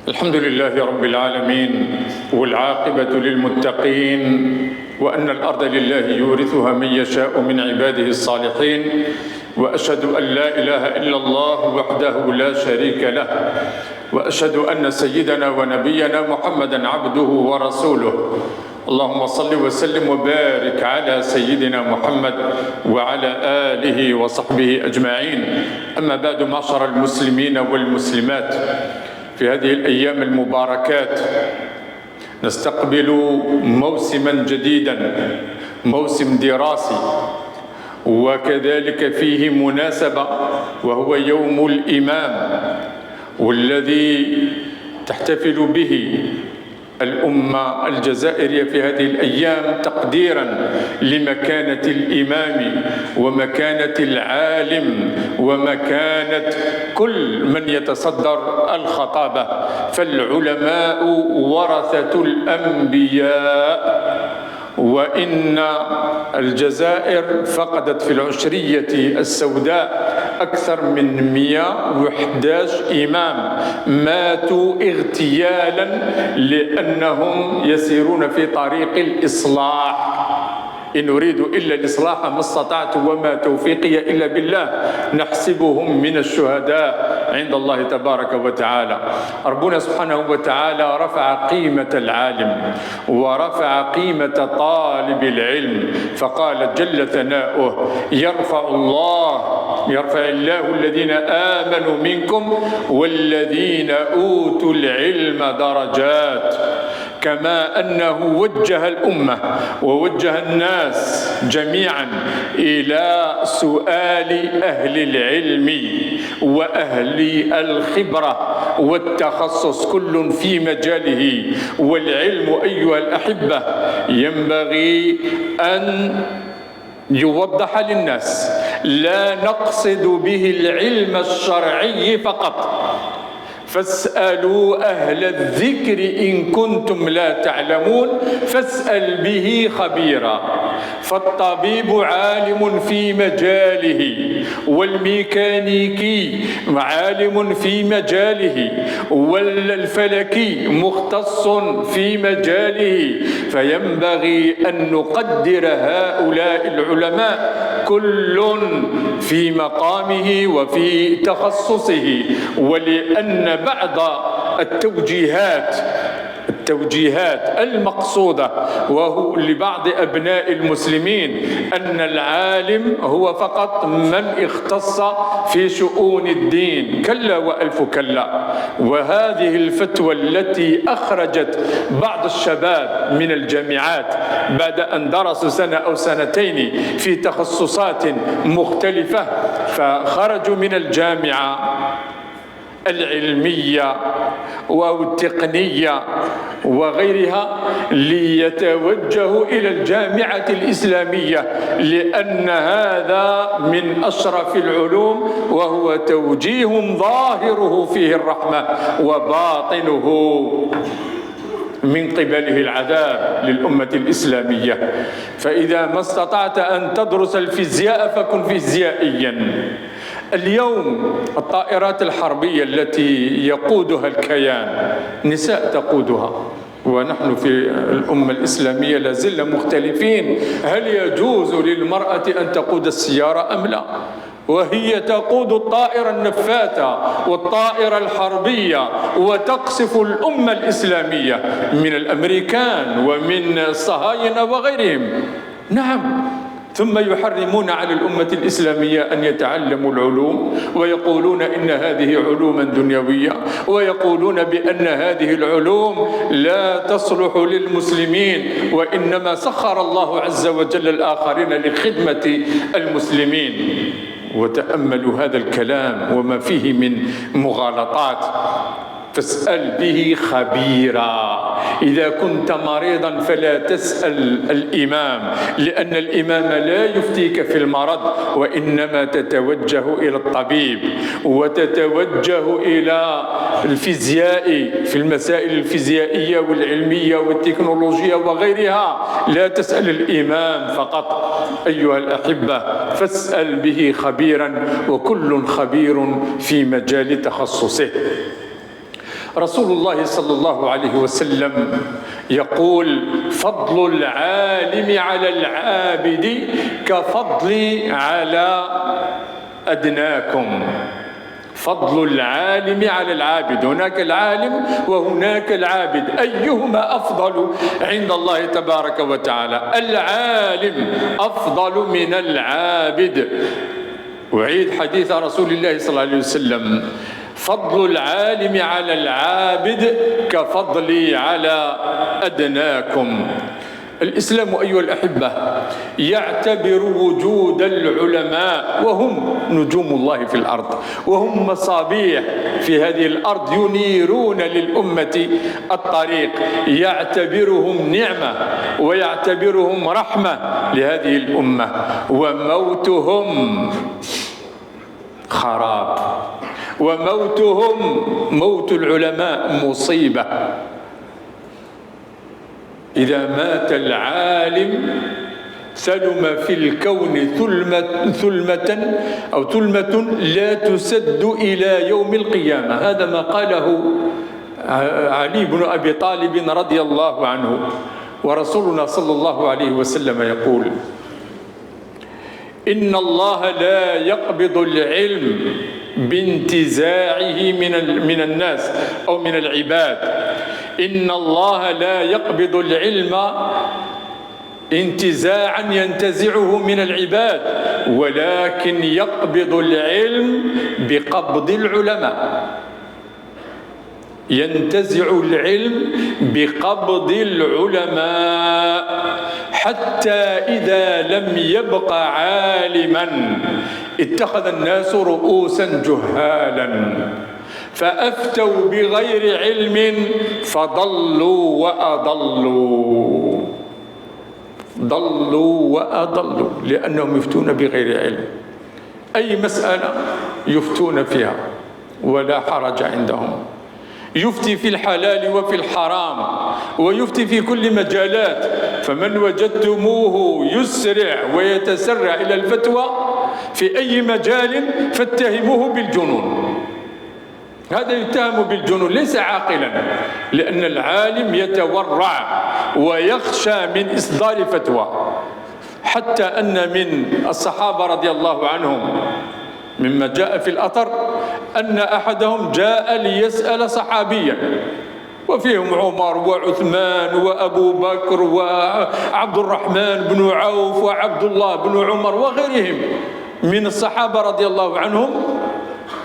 الحمد لله رب العالمين، والعاقبة للمتقين، وأن الأرض لله يورثها من يشاء من عباده الصالحين، وأشهد أن لا إله إلا الله وحده لا شريك له، وأشهد أن سيدنا ونبينا محمدا عبده ورسوله. اللهم صل وسلم وبارك على سيدنا محمد وعلى آله وصحبه أجمعين. أما بعد، معشر المسلمين والمسلمات، في هذه الأيام المباركات نستقبل موسما جديدا، موسم دراسي، وكذلك فيه مناسبة، وهو يوم الإمام، والذي تحتفل به الأمة الجزائرية في هذه الأيام تقديرا لمكانة الإمام ومكانة العالم ومكانة كل من يتصدر الخطابة، فالعلماء ورثة الأنبياء. وإن الجزائر فقدت في العشرية السوداء أكثر من 111 إمام ماتوا اغتيالا لأنهم يسيرون في طريق الإصلاح. إن أريد إلا الإصلاح ما استطعت وما توفيقي إلا بالله، نحسبهم من الشهداء عند الله تبارك وتعالى. ربنا سبحانه وتعالى رفع قيمة العالم ورفع قيمة طالب العلم، فقال جل ثناؤه: يرفع الله الذين آمنوا منكم والذين أوتوا العلم درجات. كما أنه وجه الأمة ووجه الناس جميعا إلى سؤال أهل العلم وأهل الخبرة والتخصص، كل في مجاله. والعلم أيها الأحبة ينبغي أن يوضح للناس، لا نقصد به العلم الشرعي فقط، فاسألوا أهل الذكر إن كنتم لا تعلمون، فاسأل به خبيرا. فالطبيب عالم في مجاله، والميكانيكي عالم في مجاله، والفلكي مختص في مجاله، فينبغي أن نقدر هؤلاء العلماء كل في مقامه وفي تخصصه. ولأن بعض التوجيهات المقصودة وهو لبعض أبناء المسلمين أن العالم هو فقط من اختص في شؤون الدين، كلا وألف كلا. وهذه الفتوى التي أخرجت بعض الشباب من الجامعات بعد أن درسوا سنة أو سنتين في تخصصات مختلفة، فخرجوا من الجامعة العلمية والتقنية وغيرها ليتوجهوا إلى الجامعة الإسلامية، لأن هذا من أشرف العلوم، وهو توجيه ظاهره فيه الرحمة وباطنه من قبله العذاب للأمة الإسلامية. فإذا ما استطعت أن تدرس الفيزياء فكن فيزيائيا. اليوم الطائرات الحربية التي يقودها الكيان نساء تقودها، ونحن في الأمة الإسلامية لازلنا مختلفين، هل يجوز للمرأة أن تقود السيارة أم لا؟ وهي تقود الطائرة النفاثة والطائرة الحربية وتقصف الأمة الإسلامية من الأمريكان ومن الصهاينة وغيرهم. نعم، ثم يحرمون على الأمة الإسلامية أن يتعلموا العلوم، ويقولون إن هذه علوما دنيوية، ويقولون بأن هذه العلوم لا تصلح للمسلمين، وإنما سخر الله عز وجل الآخرين لخدمة المسلمين. وتأملوا هذا الكلام وما فيه من مغالطات. فاسأل به خبيرا. إذا كنت مريضا فلا تسأل الإمام، لأن الإمام لا يفتيك في المرض، وإنما تتوجه إلى الطبيب، وتتوجه إلى الفيزياء في المسائل الفيزيائية والعلمية والتكنولوجية وغيرها. لا تسأل الإمام فقط أيها الأحبة، فاسأل به خبيرا، وكل خبير في مجال تخصصه. رسول الله صلى الله عليه وسلم يقول: فضل العالم على العابد كفضلي على أدناكم. فضل العالم على العابد، هناك العالم وهناك العابد، أيهما أفضل عند الله تبارك وتعالى؟ العالم أفضل من العابد. أعيد حديث رسول الله صلى الله عليه وسلم: فضل العالم على العابد كفضلي على أدناكم. الإسلام أيها الأحبة يعتبر وجود العلماء، وهم نجوم الله في الأرض، وهم مصابيح في هذه الأرض ينيرون للأمة الطريق، يعتبرهم نعمة ويعتبرهم رحمة لهذه الأمة، وموتهم خراب، وموتهم موت العلماء مصيبة. إذا مات العالم ثلم في الكون ثلمة لا تسد إلى يوم القيامة. هذا ما قاله علي بن أبي طالب رضي الله عنه. ورسولنا صلى الله عليه وسلم يقول: إن الله لا يقبض العلم بانتزاعه من الناس أو من العباد. إن الله لا يقبض العلم انتزاعا ينتزعه من العباد، ولكن يقبض العلم بقبض العلماء. ينتزع العلم بقبض العلماء، حتى إذا لم يبق عالما اتخذ الناس رؤوسا جهالا فأفتوا بغير علم فضلوا وأضلوا. ضلوا وأضلوا لأنهم يفتون بغير علم. أي مسألة يفتون فيها ولا حرج عندهم، يفتي في الحلال وفي الحرام، ويفتي في كل مجالات. فمن وجدتموه يسرع ويتسرع إلى الفتوى في أي مجال فاتهموه بالجنون. هذا يتهم بالجنون، ليس عاقلا، لأن العالم يتورع ويخشى من إصدار فتوى. حتى أن من الصحابة رضي الله عنهم مما جاء في الأثر أن أحدهم جاء ليسأل صحابيا، وفيهم عمر وعثمان وأبو بكر وعبد الرحمن بن عوف وعبد الله بن عمر وغيرهم من الصحابة رضي الله عنهم.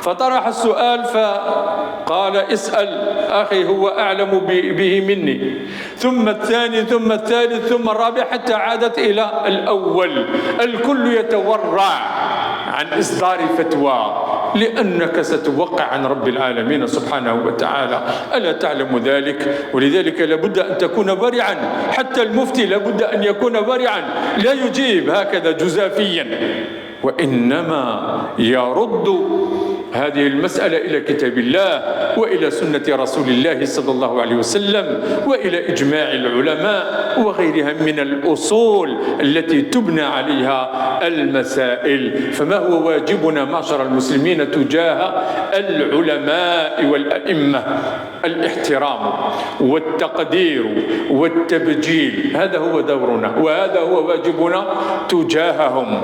فطرح السؤال فقال: اسأل أخي هو أعلم به مني. ثم الثاني ثم الثالث ثم الرابع حتى عادت إلى الأول. الكل يتورع عن إصدار فتوى، لأنك ستوقع عن رب العالمين سبحانه وتعالى. ألا تعلم ذلك؟ ولذلك لابد أن تكون ورعا، حتى المفتي لابد أن يكون ورعا، لا يجيب هكذا جزافيا، وإنما يرد هذه المسألة إلى كتاب الله وإلى سنة رسول الله صلى الله عليه وسلم وإلى إجماع العلماء وغيرها من الأصول التي تبنى عليها المسائل. فما هو واجبنا معشر المسلمين تجاه العلماء والأئمة؟ الاحترام والتقدير والتبجيل، هذا هو دورنا وهذا هو واجبنا تجاههم.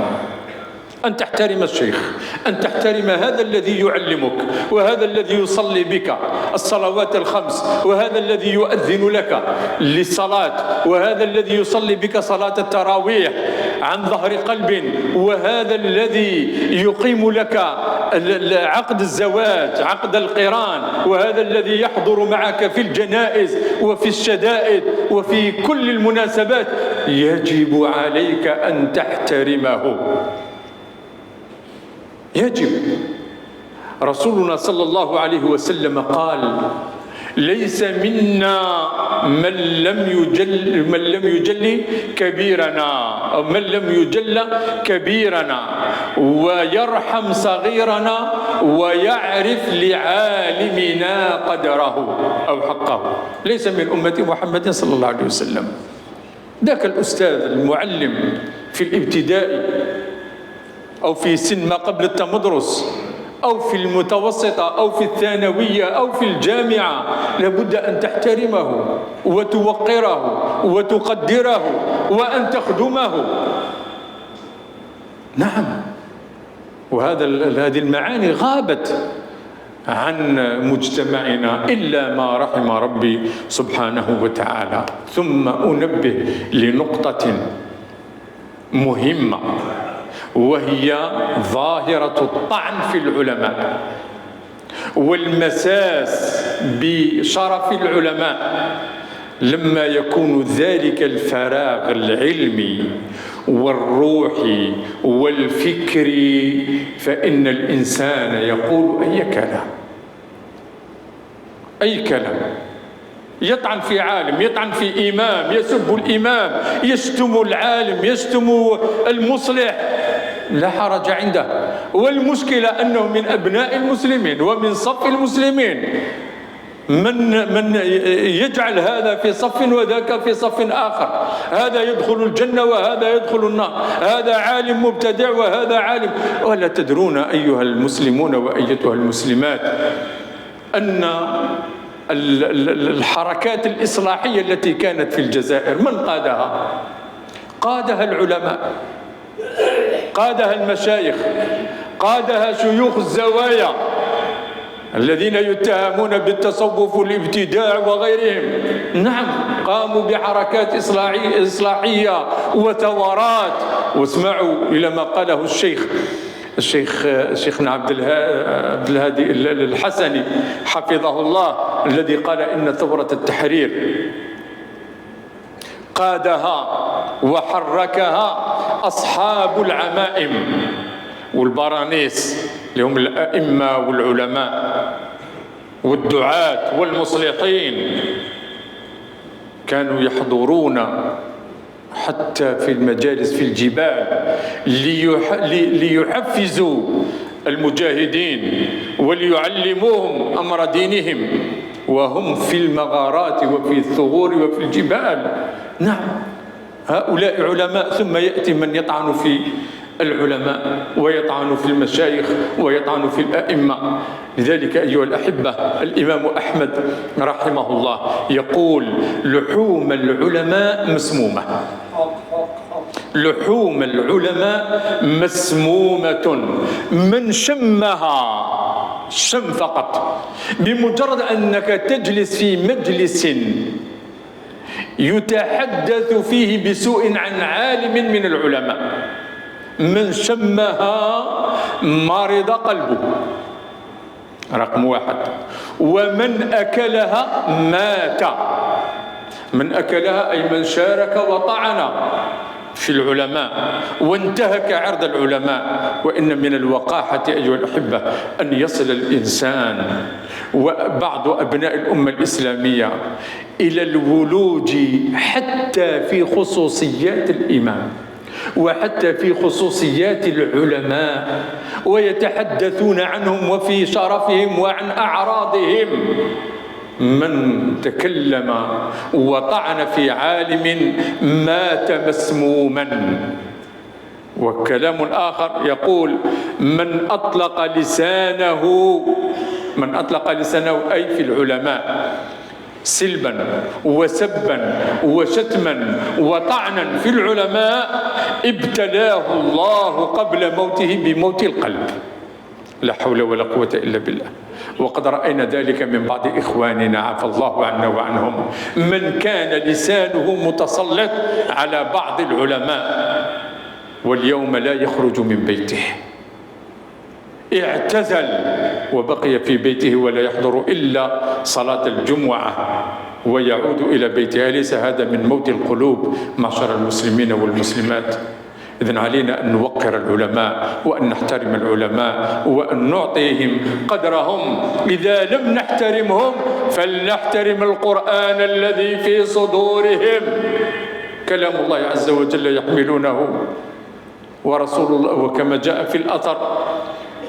أن تحترم الشيخ، أن تحترم هذا الذي يعلمك، وهذا الذي يصلي بك الصلوات الخمس، وهذا الذي يؤذن لك للصلاة، وهذا الذي يصلي بك صلاة التراويح عن ظهر قلب، وهذا الذي يقيم لك عقد الزواج، عقد القران، وهذا الذي يحضر معك في الجنائز وفي الشدائد وفي كل المناسبات. يجب عليك أن تحترمه، يجب. رسولنا صلى الله عليه وسلم قال: ليس منا من لم يجل كبيرنا، أو من لم يجل كبيرنا ويرحم صغيرنا ويعرف لعالمنا قدره أو حقه. ليس من أمة محمد صلى الله عليه وسلم. ذاك الأستاذ المعلم في الابتدائي أو في سن ما قبل التمدرس أو في المتوسطة أو في الثانوية أو في الجامعة لابد أن تحترمه وتوقره وتقدره وأن تخدمه. نعم، هذه المعاني غابت عن مجتمعنا إلا ما رحم ربي سبحانه وتعالى. ثم أنبه لنقطة مهمة، وهي ظاهرة الطعن في العلماء والمساس بشرف العلماء لما يكون ذلك الفراغ العلمي والروحي والفكري، فإن الإنسان يقول أي كلام، يطعن في عالم، يطعن في إمام، يسب الإمام، يشتم العالم، يشتم المصلح، لا حرج عنده. والمشكلة أنه من أبناء المسلمين ومن صف المسلمين من يجعل هذا في صف وذاك في صف آخر، هذا يدخل الجنة وهذا يدخل النار، هذا عالم مبتدع وهذا عالم. ولا تدرون أيها المسلمون وأيتها المسلمات أن الحركات الإصلاحية التي كانت في الجزائر من قادها؟ قادها العلماء، قادها المشايخ، قادها شيوخ الزوايا الذين يتهمون بالتصوف والابتداع وغيرهم. نعم، قاموا بحركات إصلاحية وثورات. واسمعوا إلى ما قاله شيخنا عبد الهادي الحسني حفظه الله، الذي قال إن ثورة التحرير قادها وحركها أصحاب العمائم والبرانيس، اللي هم الأئمة والعلماء والدعاة والمصلحين. كانوا يحضرون حتى في المجالس في الجبال ليحفزوا المجاهدين وليعلموهم أمر دينهم وهم في المغارات وفي الثغور وفي الجبال. نعم، هؤلاء علماء. ثم يأتي من يطعن في العلماء ويطعن في المشايخ ويطعن في الأئمة. لذلك أيها الأحبة، الإمام أحمد رحمه الله يقول: لحوم العلماء مسمومة، لحوم العلماء مسمومة، من شمها شم فقط، بمجرد أنك تجلس في مجلس يتحدث فيه بسوء عن عالم من العلماء، من شمها مرض قلبه، رقم 1. ومن أكلها مات، من أكلها أي من شارك وطعن في العلماء وانتهك عرض العلماء. وإن من الوقاحة أيها الأحبة أن يصل الإنسان وبعض أبناء الأمة الإسلامية إلى الولوج حتى في خصوصيات الإمام وحتى في خصوصيات العلماء، ويتحدثون عنهم وفي شرفهم وعن أعراضهم. من تكلم وطعن في عالم مات مسموما. وكلام آخر يقول: من أطلق لسانه أي في العلماء سلبا وسبا وشتما وطعنا في العلماء ابتلاه الله قبل موته بموت القلب. لا حول ولا قوة إلا بالله. وقد رأينا ذلك من بعض إخواننا عفى الله عنا وعنهم، من كان لسانه متسلط على بعض العلماء واليوم لا يخرج من بيته، اعتزل وبقي في بيته ولا يحضر إلا صلاة الجمعة ويعود إلى بيته. أليس هذا من موت القلوب معشر المسلمين والمسلمات؟ إذن علينا أن نوقر العلماء وأن نحترم العلماء وأن نعطيهم قدرهم. إذا لم نحترمهم فلنحترم القرآن الذي في صدورهم، كلام الله عز وجل يحملونه، ورسول الله وكما جاء في الأثر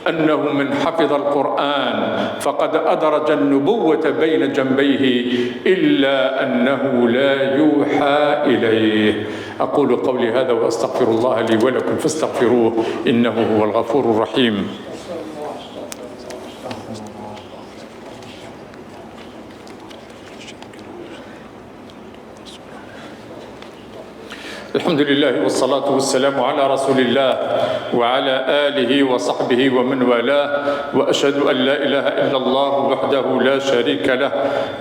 أنه من حفظ القرآن فقد أدرج النبوة بين جنبيه إلا أنه لا يوحى إليه. أقول قولي هذا وأستغفر الله لي ولكم فاستغفروه إنه هو الغفور الرحيم. الحمد لله والصلاة والسلام على رسول الله وعلى آله وصحبه ومن والاه، وأشهد أن لا إله إلا الله وحده لا شريك له،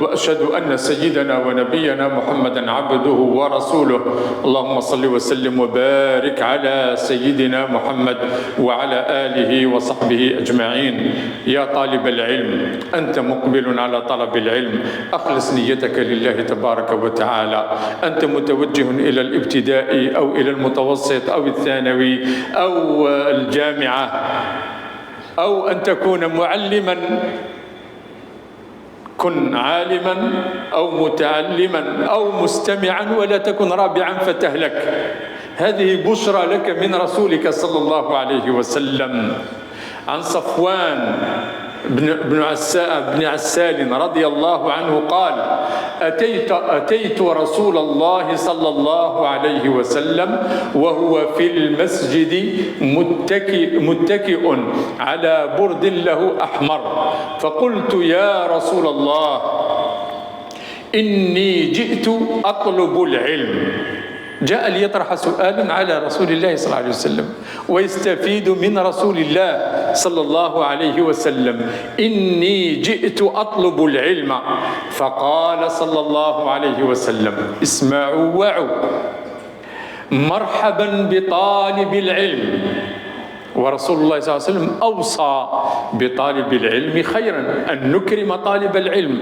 وأشهد أن سيدنا ونبينا محمدا عبده ورسوله. اللهم صل وسلم وبارك على سيدنا محمد وعلى آله وصحبه أجمعين. يا طالب العلم، أنت مقبل على طلب العلم، أخلص نيتك لله تبارك وتعالى. أنت متوجه إلى الابتداء أو إلى المتوسط أو الثانوي أو الجامعة، أو أن تكون معلما، كن عالما أو متعلما أو مستمعا، ولا تكن رابعا فتهلك. هذه بشرى لك من رسولك صلى الله عليه وسلم. عن صفوان بن عسال رضي الله عنه قال: أتيت رسول الله صلى الله عليه وسلم وهو في المسجد متكئ على برد له أحمر، فقلت: يا رسول الله، إني جئت أطلب العلم. جاء ليطرح سؤالا على رسول الله صلى الله عليه وسلم ويستفيد من رسول الله صلى الله عليه وسلم. إني جئت أطلب العلم. فقال صلى الله عليه وسلم: اسمعوا وعوا، مرحبا بطالب العلم. ورسول الله صلى الله عليه وسلم أوصى بطالب العلم خيرا، أن نكرم طالب العلم.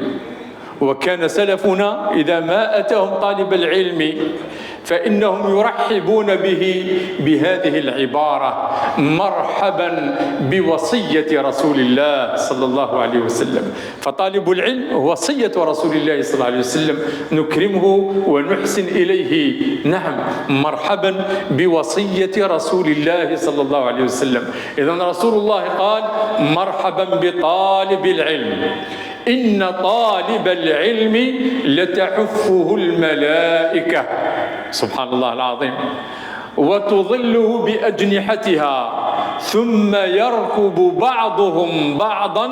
وكان سلفنا إذا ما أتاهم طالب العلم فإنهم يرحبون به بهذه العبارة: مرحبا بوصية رسول الله صلى الله عليه وسلم. فطالب العلم وصية رسول الله صلى الله عليه وسلم، نكرمه ونحسن إليه. نعم، مرحبا بوصية رسول الله صلى الله عليه وسلم. إذن رسول الله قال: مرحبا بطالب العلم، إن طالب العلم لتحفه الملائكة، سبحان الله العظيم، وتظله بأجنحتها، ثم يركب بعضهم بعضا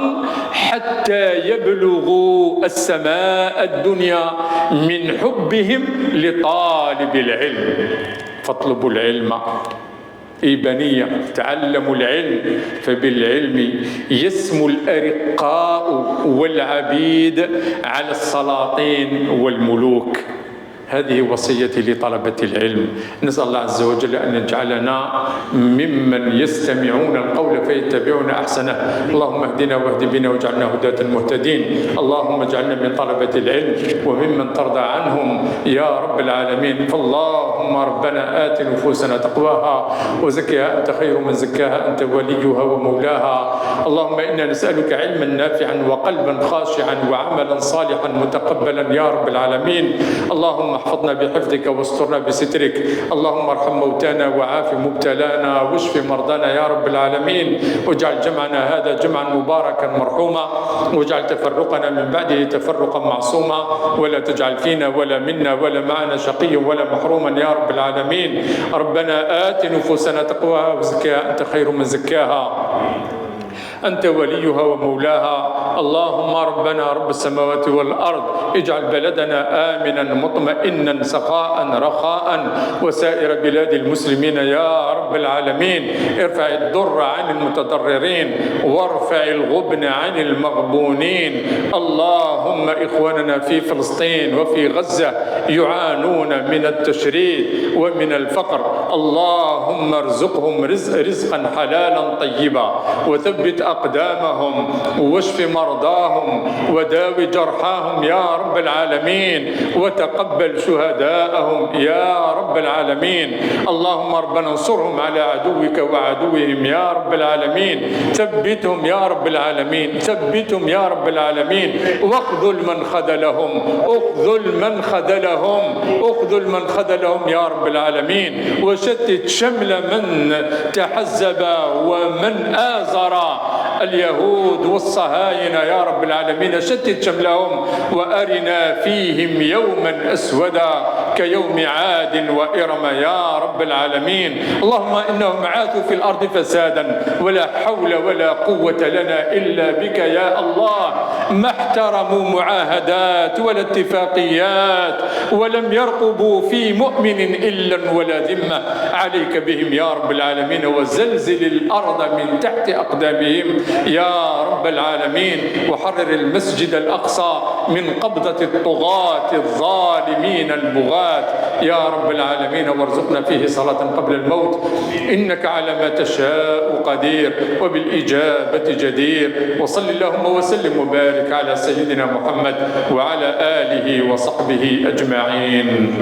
حتى يبلغوا السماء الدنيا من حبهم لطالب العلم. فاطلبوا العلم. أي بنية، تعلموا العلم، فبالعلم يسمو الأرقاء والعبيد على السلاطين والملوك. هذه وصيتي لطلبة العلم. نسأل الله عز وجل أن يجعلنا ممن يستمعون القول فيتبعون أحسنه. اللهم اهدنا واهد بنا واجعلنا هداة مهتدين. اللهم اجعلنا من طلبة العلم وممن ترضى عنهم يا رب العالمين. فاللهم ربنا آت نفوسنا تقواها وزكها أنت خير من زكاها، أنت وليها ومولاها. اللهم إنا نسألك علما نافعا وقلبا خاشعا وعملا صالحا متقبلا يا رب العالمين. اللهم احفظنا بحفظك واسترنا بسترك. اللهم ارحم موتانا وعاف مبتلانا واشف مرضانا يا رب العالمين. واجعل جمعنا هذا جمعا مباركا مرحوما، واجعل تفرقنا من بعده تفرقا معصوما، ولا تجعل فينا ولا منا ولا معنا شقي ولا محروما يا رب العالمين. ربنا آت نفوسنا تقواها وزكها أنت خير من زكاها، أنت وليها ومولاها. اللهم ربنا رب السماوات والأرض، اجعل بلدنا آمنا مطمئنا سخاء رخاء وسائر بلاد المسلمين يا رب العالمين. ارفع الضر عن المتضررين وارفع الغبن عن المغبونين. اللهم إخواننا في فلسطين وفي غزة يعانون من التشريد ومن الفقر، اللهم ارزقهم رزقا حلالا طيبا، وثبت أقدامهم واشف مرضاهم وداوي جرحاهم يا رب العالمين، وتقبل شهداءهم يا رب العالمين. اللهم ربنا انصرهم على عدوك وعدوهم يا رب العالمين. ثبتهم يا رب العالمين، ثبتهم يا رب العالمين. واخذل من خذلهم، اخذل من خذلهم، اخذل من خذلهم يا رب العالمين. وشتت شمل من تحزب ومن آزر اليهود والصهاينة يا رب العالمين. شتت شملهم وأرنا فيهم يوما أسودا كيوم عاد وإرم يا رب العالمين. اللهم إنهم عاثوا في الأرض فسادا ولا حول ولا قوة لنا إلا بك يا الله. ما احترموا معاهدات ولا اتفاقيات ولم يرقبوا في مؤمن إلا ولا ذمة. عليك بهم يا رب العالمين، وزلزل الأرض من تحت أقدامهم يا رب العالمين، وحرر المسجد الأقصى من قبضة الطغاة الظالمين البغاة يا رب العالمين، وارزقنا فيه صلاة قبل الموت، إنك على ما تشاء قدير وبالإجابة جدير. وصل اللهم وسلم وبارك على سيدنا محمد وعلى آله وصحبه أجمعين.